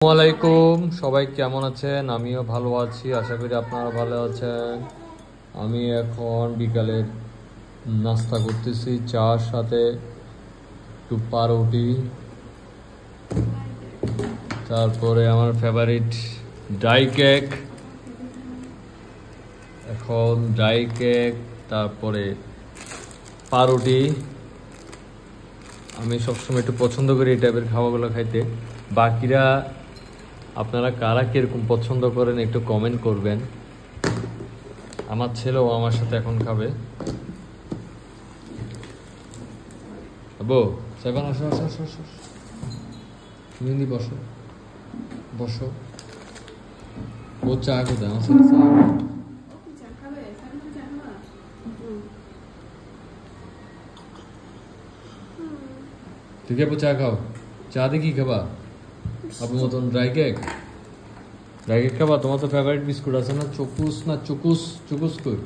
আসসালামাইকুম, সবাই কেমন আছেন? আমিও ভালো আছি, আশা করি আপনারা ভালো আছেন। আমি এখন বিকালের নাস্তা করতেছি, চার সাথে একটু পাউরুটি, তারপরে আমার ফেভারিট ড্রাই কেক। এখন ড্রাই কেক, তারপরে পাউরুটি। আমি সবসময় একটু পছন্দ করি এই টাইপের খাবারগুলো খাইতে। বাকিরা আপনারা কারা কিরকম পছন্দ করেন একটু কমেন্ট করবেন। আমার ছেলেও আমার সাথে এখন খাবে। আবু সাইবান, আসো আসো আসো আসো, মিনি বসো বসো। ও চা কোথায়? আমার সাথে চা। তুই কে চা খাও? চা দিয়ে কি খাবা? আবু মতন ড্রাই কেক? ড্রাই কেক খাবা? তোমার তো ফেভারিট বিস্কুট আছে না, চকুস না চুকুস? চুকুস কই?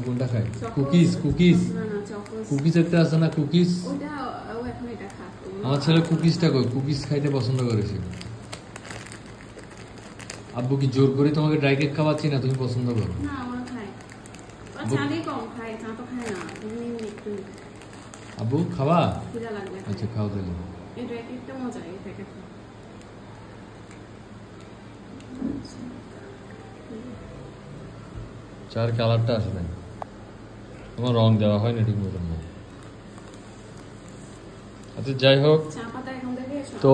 কোনটা খাই? কুকিজ? কুকিজ কুকিজ একটা আছে না, কুকিজ? আমার ছেলে কুকিজটা কই? কুকিজ খাইতে পছন্দ করেছে। আব্বু কি জোর করে তোমাকে ড্রাই কেক খাওয়াচ্ছি না, তুমি পছন্দ করো? আব্বু খাবা? আচ্ছা খাও তাহলে। চার কালারটা আসে নাই, তোমার রং দেওয়া হয় না ঠিক মতন। আচ্ছা যাই হোক, তো